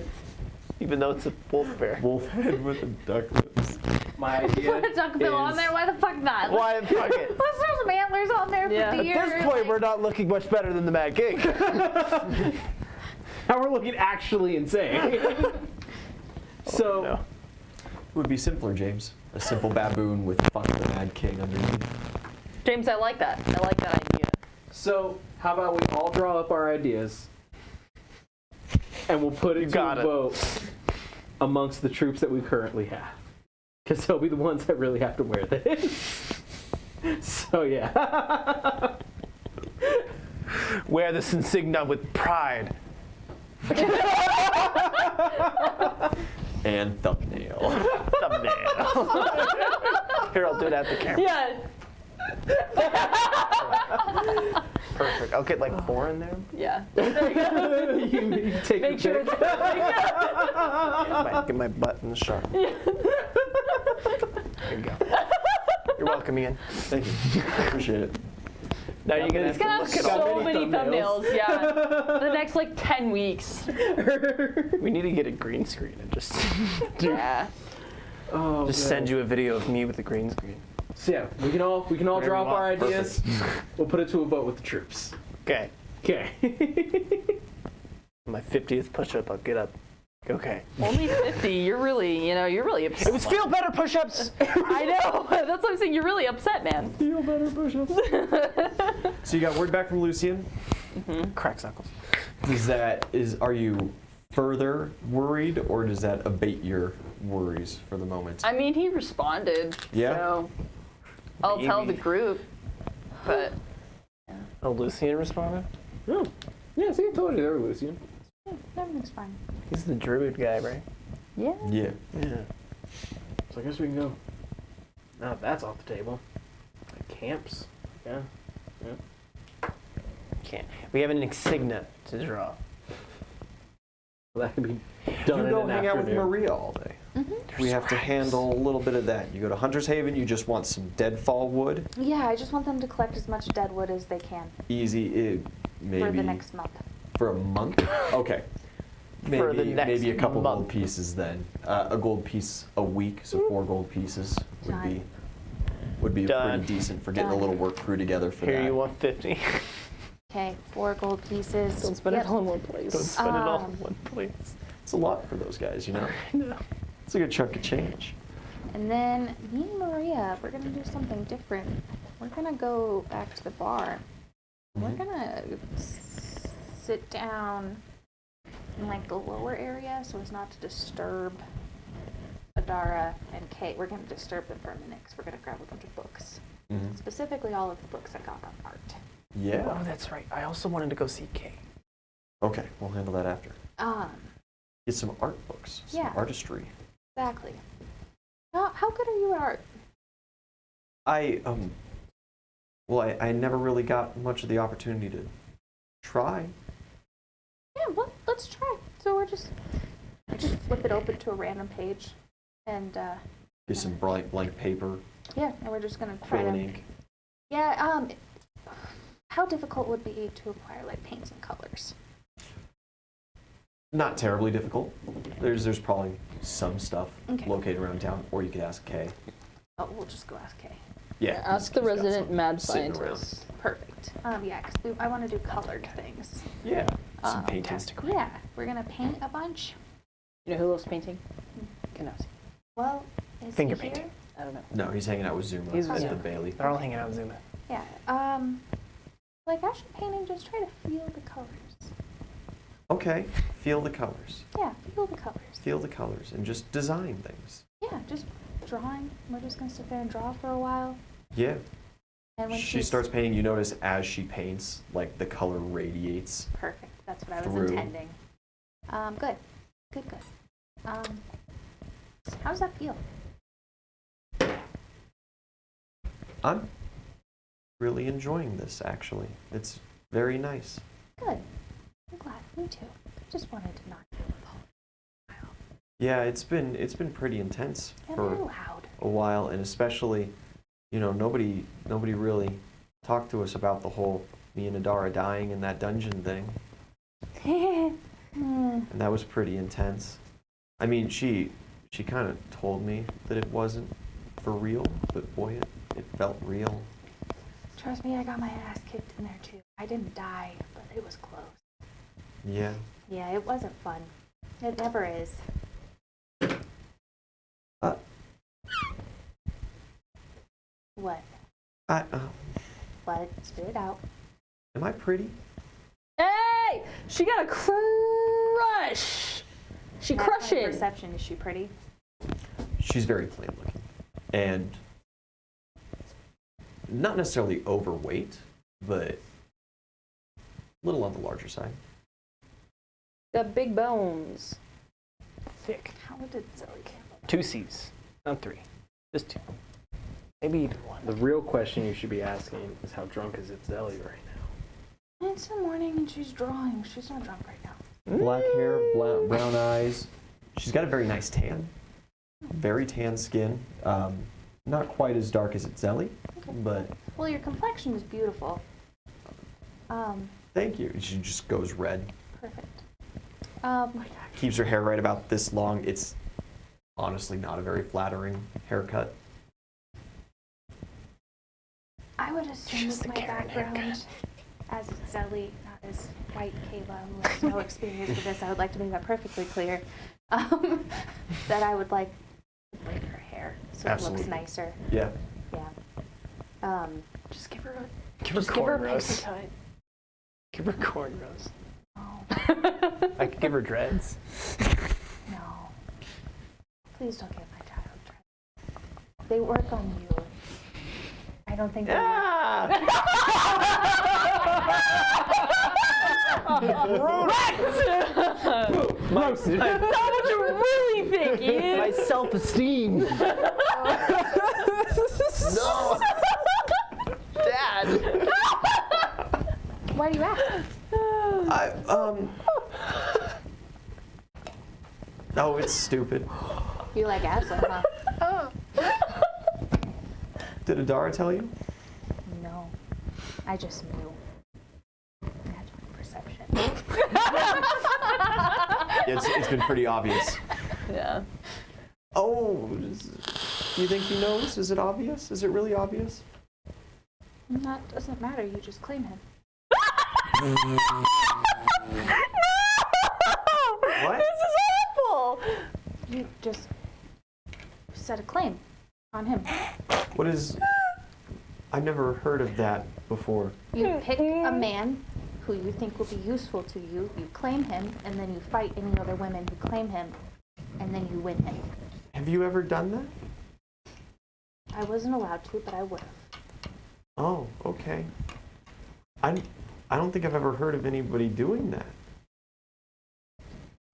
even though it's a wolf bear. Wolf head with the duck lips. my idea Put a duck bill on is- there. Why the fuck not? Why fuck it? Let's throw some antlers on there Yeah. for At deer. At this point, we're not looking much better than the Mad King. Now we're looking actually insane. So No. It would be simpler, James. A simple baboon with "fuck the Mad King" underneath. James, I like that. I like that idea. So how about we all draw up our ideas, and we'll put it to got a it. vote amongst the troops that we currently have, because they'll be the ones that really have to wear this. So yeah. Wear this insignia with pride. And thumbnail. Thumbnail. Here, I'll do it at the camera. Yeah. Perfect. I'll get like 4 in there. Yeah. you take Make your sure pick. it's Get my butt in the shark. There you go. You're welcome, Ian. Thank you. Appreciate it. Now you're gonna have It's gonna have to look at all. so many thumbnails. Yeah. The next like 10 weeks. We need to get a green screen and just Yeah. Oh, just man. send you a video of me with the green screen. So yeah, we can all Whatever draw up you our want. ideas. We'll put it to a vote with the troops. Okay. Okay. My 50th push-up. I'll get up. okay. Only 50. You're really upset. It was feel better push-ups. I know. That's what I'm saying. You're really upset, man. Feel better push-ups. So you got word back from Lucian. Crack knuckles. Are you further worried, or does that abate your worries for the moment? I mean, he responded. Yeah? So I'll tell the group. But Oh, Lucian responded? Oh. Yeah, see, I told you they were Lucian. Yeah, everything's fine. He's the druid guy, right? yeah. Yeah. Yeah. So I guess we can go. Now that's off the table. Like camps. Yeah. Can't. We have an insignia to draw. Well, that can be done You in go an hang out with afternoon. Maria all day. We have to handle a little bit of that. You go to Hunter's Haven, you just want some deadfall wood. Yeah, I just want them to collect as much dead wood as they can Easy, maybe for the next month. for a month. Okay. Maybe, For the next maybe a couple month. gold pieces then. A gold piece a week, so 4 gold pieces would be Done. pretty decent for getting a Done. little work crew together for Here that. you want 50. Okay, 4 gold pieces. Don't spend Yep. it all in one place. Don't spend it all in one place. It's a lot for those guys, you know. No. It's a good chunk of change. And then me and Maria, we're gonna do something different. We're gonna go back to the bar. We're Mhm. gonna sit down in like the lower area so as not to disturb Adara and Kate. We're gonna disturb them for a minute because we're gonna grab a bunch of books. Mhm. Specifically all of the books I got on art. Yeah. Oh, that's right. I also wanted to go see Kay. Okay, we'll handle that after. Get some art books, some Yeah. artistry. Exactly. How good are you at art? I never really got much of the opportunity to try. Yeah, well, let's try. So I just flip it open to a random page, and Get some blank paper, yeah, and we're just gonna try quill and to. ink. Yeah. How difficult would it be to acquire like paints and colors? Not terribly difficult. There's probably some stuff Okay. located around town, or you could ask Kay. Oh, we'll just go ask Kay. Yeah. Ask the he's got resident some mad sitting around. scientist. Perfect. Yeah, because I want to do colored things. Yeah. Some Um, painting. Yeah, we're gonna paint a bunch. You know who loves painting? Kenosi. Well, is Finger he here? painting. I don't know. No, he's hanging out with Zuma He's at with the Zuma. Bailey. They're all hanging out with Zuma. Yeah. Like actually painting, just try to feel the colors. Okay. Feel the colors. Yeah, feel the colors. Feel the colors and just design things. Yeah, just drawing. We're just gonna sit there and draw for a while. Yeah. And when She starts painting, you notice as she paints, like the color radiates. Perfect. That's what I was through. intending. Good. Good. How does that feel? I'm really enjoying this, actually. It's very nice. Good. I'm glad. Me too. Just wanted to not deal with all the while. Yeah, it's been pretty intense And for they're loud. a while, and especially, nobody really talked to us about the whole me and Adara dying in that dungeon thing, and that was pretty intense. I mean, she kind of told me that it wasn't for real, but boy, it felt real. Trust me, I got my ass kicked in there too. I didn't die, but it was close. Yeah. Yeah, it wasn't fun. It never is. What? What? Spit it out. Am I pretty? Hey! She got a crush! She That's crushed my it. perception. Is she pretty? She's very plain looking, and not necessarily overweight, but a little on the larger side. Got big bones. Thick. How did Zoe get? 2 C's, not 3. Just 2. Maybe even 1. The real question you should be asking is how drunk is Zelly right now? It's the morning and she's drawing. She's not drunk right now. Black hair, brown eyes. She's got a very nice tan. Very tan skin. Not quite as dark as Zelly, Okay. but Well, your complexion is beautiful. thank you. She just goes red. Perfect. Keeps her hair right about this long. It's honestly not a very flattering haircut. I would assume Just with the my Karen background haircut. as Zelly, not as white Kayla, who has no experience with this, I would like to make that perfectly clear, that I would like to braid her hair so Absolutely. it looks nicer. Yeah. Yeah. Just give her a Give her just give her a cornrows. pixie cut. Give her cornrows. Oh, I could give her dreads. no. Please don't give my child dreads. They work on you. I don't think they Roast. That's not what you really think, Ian. My self-esteem. No! Dad! Why do you ask? Oh, it's stupid. You like Aslow, huh? Did Adara tell you? No. I just knew. Magic perception. It's been pretty obvious. Yeah. Oh, do you think he knows? Is it obvious? Is it really obvious? That doesn't matter. You just claim him. What? This is awful. You just set a claim on him. What is... I've never heard of that before. You pick a man who you think will be useful to you, you claim him, and then you fight any other women who claim him, and then you win him. Have you ever done that? I wasn't allowed to, but I would have. Oh, okay. I don't think I've ever heard of anybody doing that.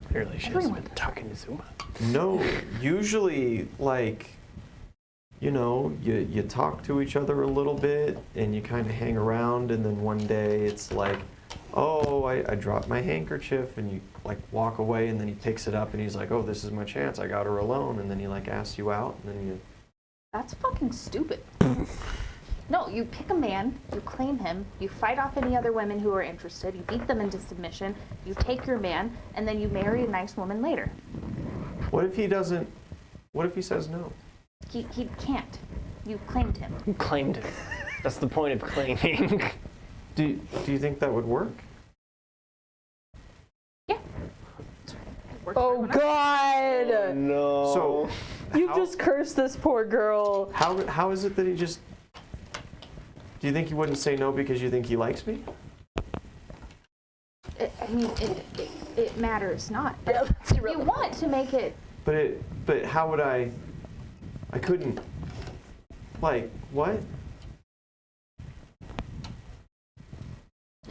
Clearly, she hasn't been talking to Zuma. No, usually, like, you know, you talk to each other a little bit and you kind of hang around, and then one day it's like, oh, I dropped my handkerchief, and you like walk away, and then he picks it up and he's like, oh, this is my chance, I got her alone, and then he like asks you out, and then you... That's fucking stupid. No, you pick a man, you claim him, you fight off any other women who are interested, you beat them into submission, you take your man, and then you marry a nice woman later. What if he doesn't, what if he says no? He can't. You claimed him. You claimed it. That's the point of claiming. Do you think that would work? Yeah. It works for Oh everyone else. God! No. So, You how- just cursed this poor girl. How is it that he just... Do you think he wouldn't say no because you think he likes me? It matters not. Yeah, that's If you want to make it, But how would I couldn't, like, what?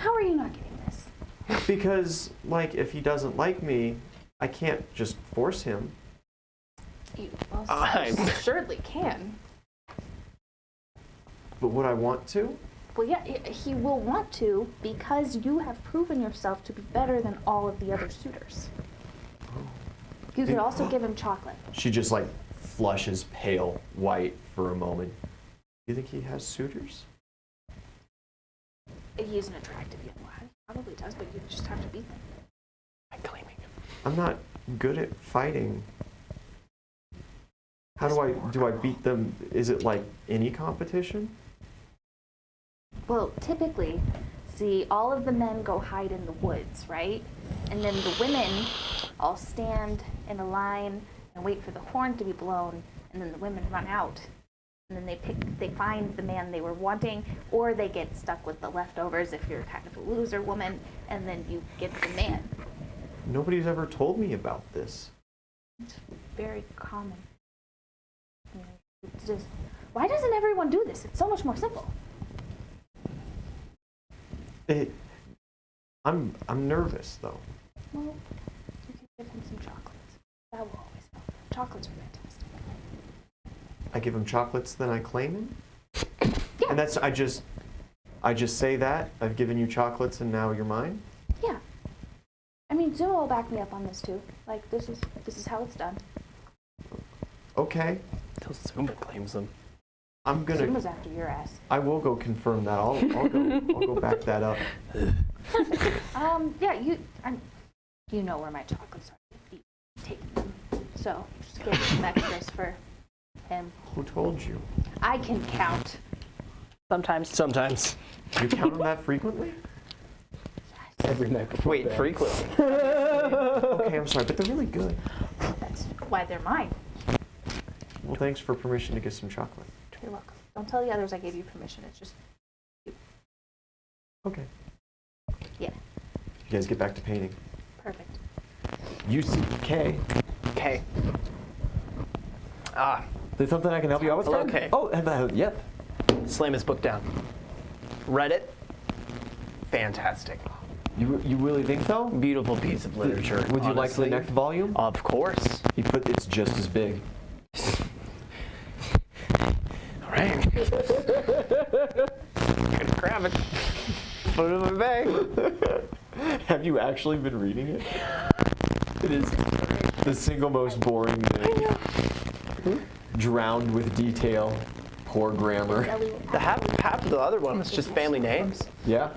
how are you not getting this? Because, like, if he doesn't like me, I can't just force him. You certainly can. But would I want to? Well, yeah, he will want to because you have proven yourself to be better than all of the other suitors. You could also give him chocolate. She just, like, flushes pale white for a moment. You think he has suitors? He's an attractive young lad. Probably does, but you just have to beat them. By claiming him. I'm not good at fighting. How do I beat them? Is it like any competition? Well, typically, see, all of the men go hide in the woods, right? And then the women all stand in a line and wait for the horn to be blown, and then the women run out. And then they find the man they were wanting, or they get stuck with the leftovers if you're kind of a loser woman, and then you get the man. Nobody's ever told me about this. It's very common. You know, it's just, why doesn't everyone do this? It's so much more simple. I'm nervous though. Well, you can give him some chocolates. That will always help. Chocolates are fantastic. I give him chocolates, then I claim him? Yeah. And that's I just say that I've given you chocolates and now you're mine? Yeah. I mean, Zuma will back me up on this too. Like, this is how it's done. Okay. Until Zuma claims them. I'm gonna Zuma's after your ass. I will go confirm that. I'll go back that up. Yeah, you know where my chocolates are. You've taken them. So, just give some extras for him. Who told you? I can count. Sometimes. Sometimes. You count them that frequently? Yes. every night before Wait, bed. free clothing. Okay, I'm sorry, but they're really good. That's why they're mine. Well, thanks for permission to get some chocolate. You're welcome. Don't tell the others I gave you permission. It's just, Okay. yeah, You guys get back to painting. perfect. UCK. Okay. Ah, There's something I can help you out with? Hello, friend? Kay. Oh, yep. slam this book down. Read it. Fantastic. You really think so? Beautiful piece of literature. Would you like the honestly. next volume? Of course. It's just as big. All right. Gonna grab it. Put it in my bag. Have you actually been reading it? It is the single most boring thing. Drowned with detail, poor grammar. The half of the other one was just family names. Yeah?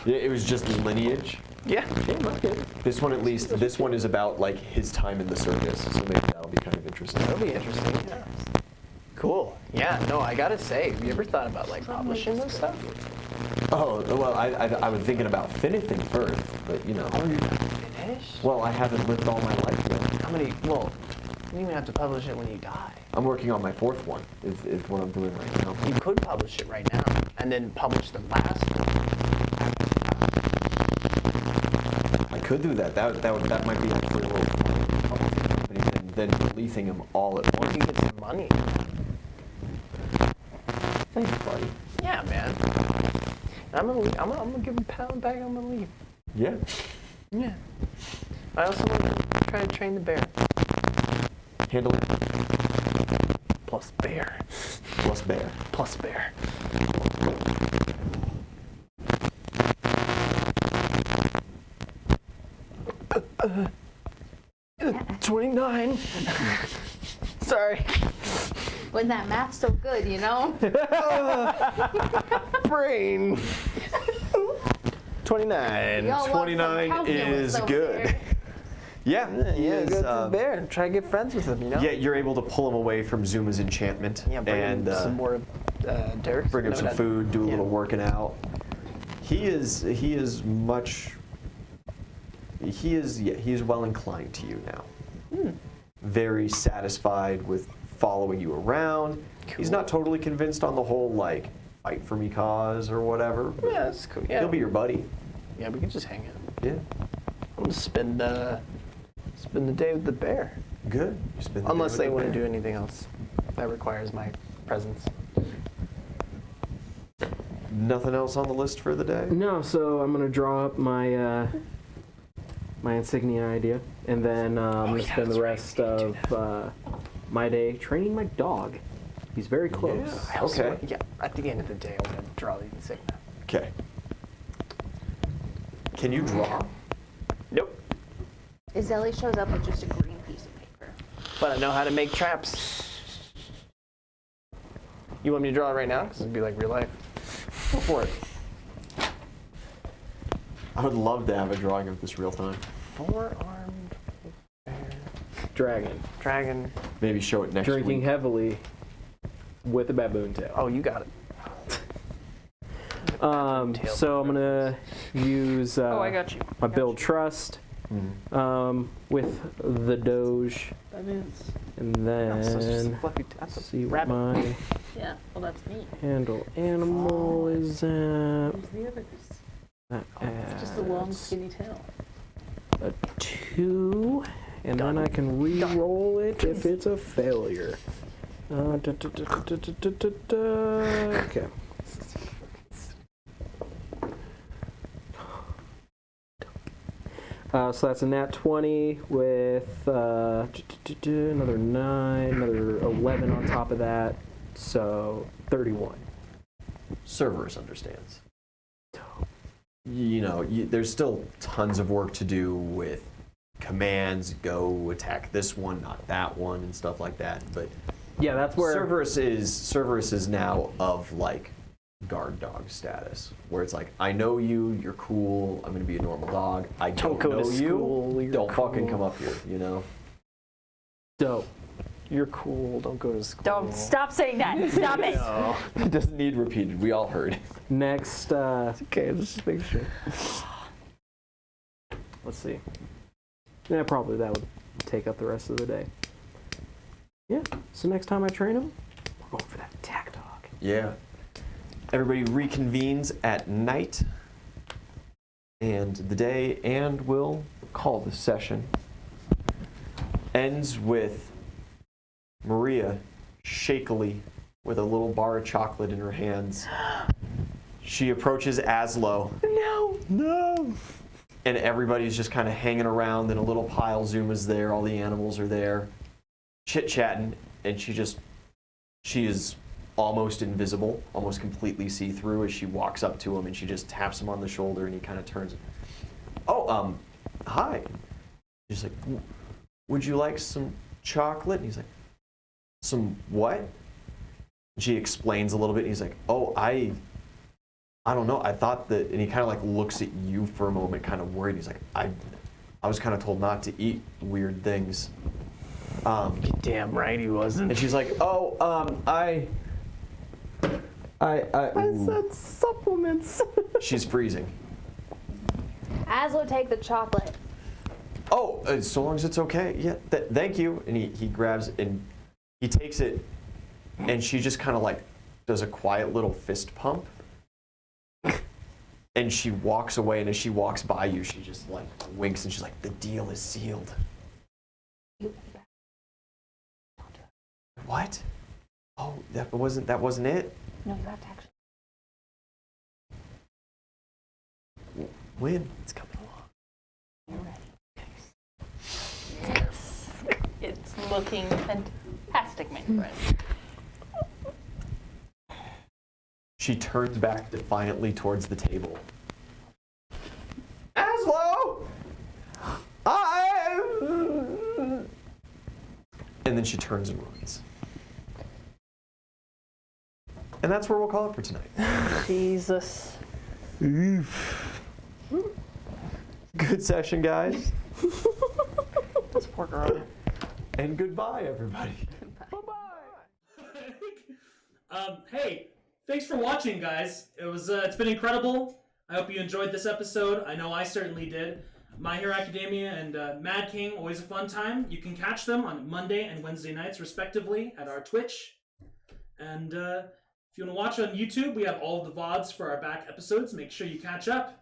It was just lineage. Yeah. This one at least, this one is about like his time in the circus, so maybe that'll be kind of interesting. That'll be interesting. Yeah. Cool. Yeah. No, I gotta say, have you ever thought about like publishing this stuff? Oh, well, I was thinking about finishing first, but you know. Oh, you're not finished? Well, I haven't lived all my life yet. How many? Well, you even have to publish it when you die. I'm working on my fourth one, is what I'm doing right now. You could publish it right now and then publish the last one. I could do that. That might be actually a little publishing company and then releasing them all at You once. can get some money. Thanks, buddy. Yeah, man. I'm gonna leave. I'm gonna give him a pound back. I'm gonna leave. Yeah. Yeah. I also want to try to train the bear. Handle it. Plus bear. Plus bear. Plus bear. Uh, 29. Sorry. When that math's so good, you know? Brain. 29. Y'all want some 29 calculus is over good. there. Yeah, he Yeah, is. go to the bear and try to get friends with him, you know? Yeah, you're able to pull him away from Zuma's enchantment Yeah, bring and him some more dirt. bring him some food, do a yeah. little working out. He is well inclined to you now. Very satisfied with following you around. He's Cool. not totally convinced on the whole like fight for me cause or whatever. But Yeah, that's cool. Yeah. he'll be your buddy. Yeah, we can just hang out. Yeah, I'm gonna spend the day with the bear. good. You spend the day Unless with they the want to bear. do anything else that requires my presence. Nothing else on the list for the day. No, so I'm gonna draw up my my insignia idea, and then I'm gonna yeah, spend the that's right. rest of my day training my dog. He's very close. Yeah. I also Okay. want- yeah, at the end of the day, I want to draw the insignia. Okay. Can you draw? Nope. Izeli shows up with just a green piece of paper. But I know how to make traps. You want me to draw it right now? Because it'd be like real life. Go for it. I would love to have a drawing of this real time. Four-armed bear. Dragon Dragon. Maybe show it next drinking week. heavily with a baboon tail. Oh, you got it. tail So I'm gonna use Oh, I got you. my build trust Mhm. with the Doge, That is. and No, so it's just a then fluffy. That's a see what rabbit. my Yeah, well, that's me. handle animal is at. Who's the others? That It's just a long, adds skinny tail. a 2, and Done. then I can re-roll it if it's a failure. Okay. So that's a nat 20 with another 9, another 11 on top of that, so 31. Cerberus understands. You know, there's still tons of work to do with commands, go attack this one, not that one, and stuff like that. But Yeah, that's where. Cerberus is now of like guard dog status, where it's like, I know you, you're cool, I'm gonna be a normal dog. I don't go know to school, you, you're don't fucking cool. come up here, you know? Dope. You're cool. Don't go to school. Don't stop saying that. Stop it. No. It doesn't need repeated, we all heard. Next, Okay, let's just make sure. let's see. Yeah, probably that would take up the rest of the day. Yeah, so next time I train him, we're going for that attack dog. Yeah. Everybody reconvenes at night and the day, and we'll call the session. Ends with Maria shakily with a little bar of chocolate in her hands. She approaches Aslow. No! And everybody's just kind of hanging around in a little pile. Zuma's there, all the animals are there, chit-chatting, and she is almost invisible, almost completely see-through as she walks up to him and she just taps him on the shoulder and he kind of turns. Oh, hi. She's like, would you like some chocolate? And he's like, some what? She explains a little bit and he's like, oh, I don't know. I thought that, and he kind of like looks at you for a moment, kind of worried. He's like, I was kind of told not to eat weird things. You're damn right he wasn't. And she's like, oh, I said supplements. She's freezing. Aslo, take the chocolate. Oh, so long as it's okay. Yeah, thank you. And he grabs and he takes it, and she just kind of like does a quiet little fist pump. And she walks away, and as she walks by you, she just like winks, and she's like, the deal is sealed. What? Oh, that wasn't it? No, you have to actually. When? It's coming along. You're ready. Yes. It's looking fantastic, my friend. She turns back defiantly towards the table. Aslow! And then she turns and runs. And that's where we'll call it for tonight. Jesus. Good session, guys. This poor girl. And goodbye, everybody. Hey, thanks for watching, guys. It's been incredible. I hope you enjoyed this episode. I know I certainly did. My Hero Academia and Mad King, always a fun time. You can catch them on Monday and Wednesday nights, respectively, at our Twitch. And if you want to watch on YouTube, we have all of the VODs for our back episodes. Make sure you catch up.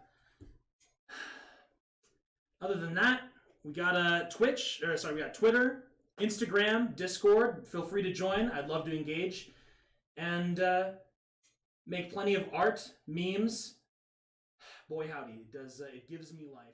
Other than that, we got Twitter, Instagram, Discord. Feel free to join. I'd love to engage. And make plenty of art, memes. Boy howdy, it gives me life.